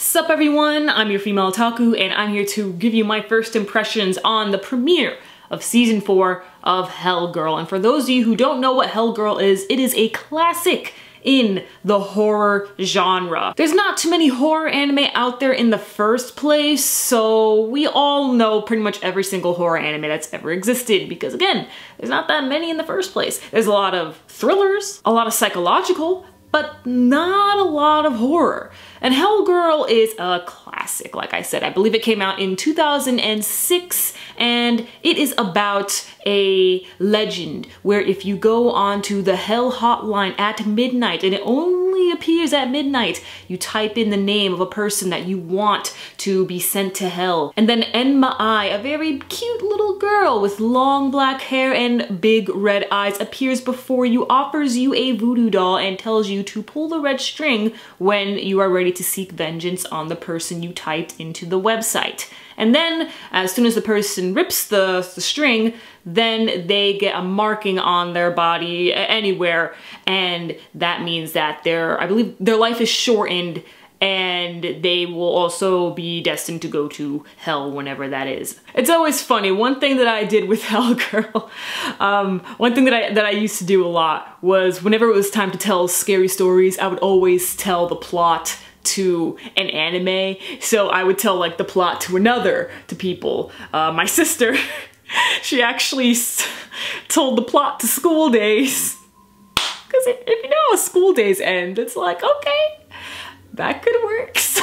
What's up everyone? I'm your female otaku and I'm here to give you my first impressions on the premiere of season 4 of Hell Girl. And for those of you who don't know what Hell Girl is, it is a classic in the horror genre. There's not too many horror anime out there in the first place, so we all know pretty much every single horror anime that's ever existed because again, there's not that many in the first place. There's a lot of thrillers, a lot of psychological, but not a lot of horror. And Hell Girl is a classic, like I said. I believe it came out in 2006, and it is about a legend where if you go onto the Hell hotline at midnight, and it only appears at midnight, you type in the name of a person that you want to be sent to hell. And then Enma Ai, a very cute little girl with long black hair and big red eyes, appears before you, offers you a voodoo doll, and tells you to pull the red string when you are ready to seek vengeance on the person you typed into the website. And then, as soon as the person rips the string, then they get a marking on their body anywhere, and that means that I believe their life is shortened, and they will also be destined to go to hell whenever that is. It's always funny. One thing that I did with Hell Girl, one thing that I used to do a lot was whenever it was time to tell scary stories, I would always tell the plot to an anime. So I would tell like the plot to people. My sister, she actually told the plot to School Days. Because if you know how School Days end, it's like, okay, that could work. So,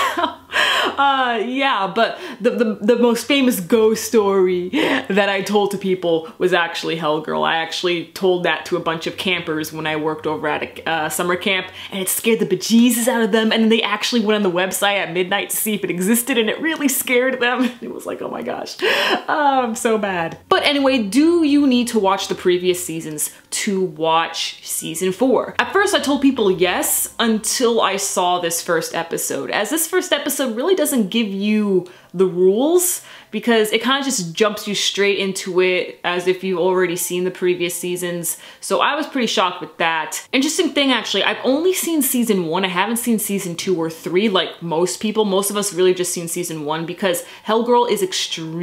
yeah, but the most famous ghost story that I told to people was actually Hell Girl. I actually told that to a bunch of campers when I worked over at a summer camp, and it scared the bejesus out of them, and then they actually went on the website at midnight to see if it existed, and it really scared them. It was like, oh my gosh, so bad. But anyway, do you need to watch the previous seasons to watch season 4? At first I told people yes, until I saw this first episode, as this first episode really doesn't give you the rules because it kind of just jumps you straight into it as if you've already seen the previous seasons. So I was pretty shocked with that. Interesting thing actually, I've only seen season 1. I haven't seen season 2 or 3 like most people. Most of us really just seen season 1 because Hell Girl is extremely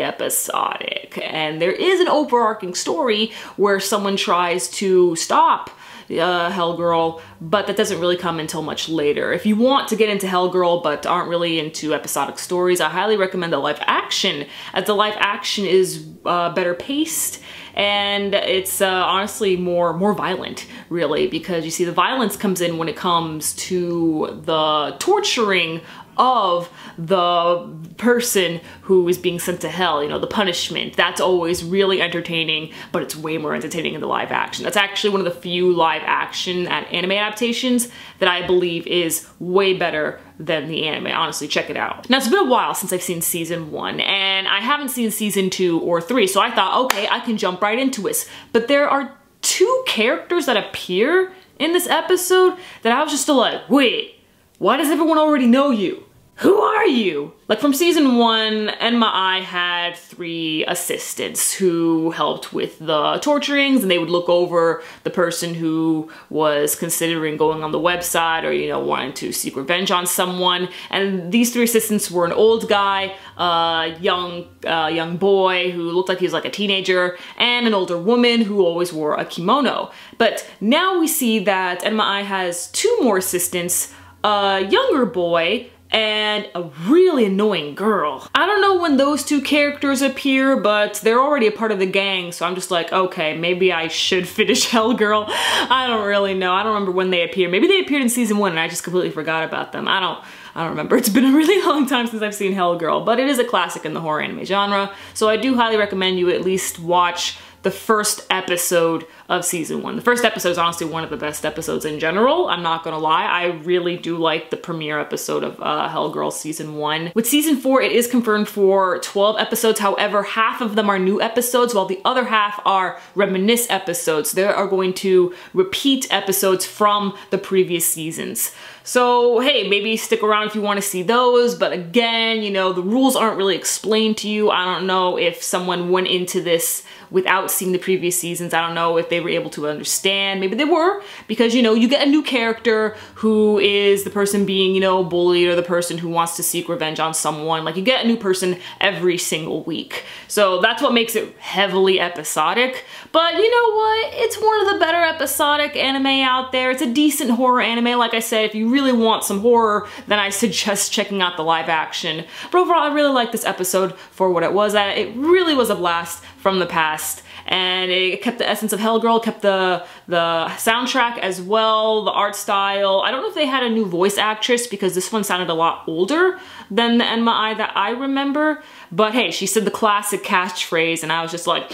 episodic, and there is an overarching story where someone tries to stop Hell Girl, but that doesn't really come until much later. If you want to get into Hell Girl but aren't really into episodic stories, I highly recommend the live action, as the live action is better paced, and it's honestly more violent, really, because you see the violence comes in when it comes to the torturing of the person who is being sent to hell, you know, the punishment. That's always really entertaining, but it's way more entertaining in the live action. That's actually one of the few live action anime adaptations that I believe is way better than the anime. Honestly, check it out. Now, it's been a while since I've seen season 1, and I haven't seen season 2 or 3, so I thought, okay, I can jump right into it. But there are 2 characters that appear in this episode that I was just like, wait, why does everyone already know you? Who are you? Like from season 1, Enma Ai had 3 assistants who helped with the torturings, and they would look over the person who was considering going on the website or, you know, wanting to seek revenge on someone. And these 3 assistants were an old guy, a young boy who looked like he was like a teenager, and an older woman who always wore a kimono. But now we see that Enma Ai has 2 more assistants, a younger boy and a really annoying girl. I don't know when those 2 characters appear, but they're already a part of the gang, so I'm just like, okay, maybe I should finish Hell Girl. I don't really know. I don't remember when they appeared. Maybe they appeared in season 1 and I just completely forgot about them. I don't remember. It's been a really long time since I've seen Hell Girl, but it is a classic in the horror anime genre, so I do highly recommend you at least watch the first episode of season 1. The first episode is honestly one of the best episodes in general. I'm not gonna lie, I really do like the premiere episode of Hell Girl season 1. With season 4, it is confirmed for 12 episodes. However, half of them are new episodes, while the other half are reminisce episodes. They are going to repeat episodes from the previous seasons. So hey, maybe stick around if you want to see those, but again, you know, the rules aren't really explained to you. I don't know if someone went into this without seeing the previous seasons. I don't know if they were able to understand. Maybe they were, because, you know, you get a new character who is the person being, you know, bullied, or the person who wants to seek revenge on someone. Like, you get a new person every single week. So that's what makes it heavily episodic. But you know what? It's one of the better episodic anime out there. It's a decent horror anime. Like I said, if you really want some horror, then I suggest checking out the live action. But overall, I really like this episode for what it was. It really was a blast from the past, and it kept the essence of Hell Girl, kept the soundtrack as well, the art style. I don't know if they had a new voice actress, because this one sounded a lot older than the Enma I that I remember. But hey, she said the classic catchphrase, and I was just like,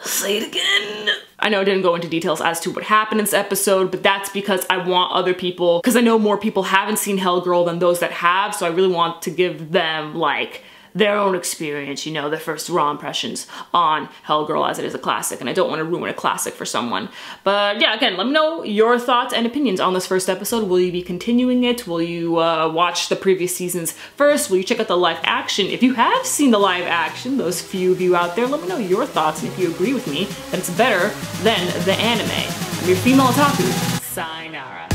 say it again. I know I didn't go into details as to what happened in this episode, but that's because I want other people, because I know more people haven't seen Hell Girl than those that have, so I really want to give them, like, their own experience, you know, their first raw impressions on Hell Girl, as it is a classic, and I don't want to ruin a classic for someone. But yeah, again, let me know your thoughts and opinions on this first episode. Will you be continuing it? Will you watch the previous seasons first? Will you check out the live action? If you have seen the live action, those few of you out there, let me know your thoughts, and if you agree with me that it's better than the anime. I'm your female otaku. Sayonara.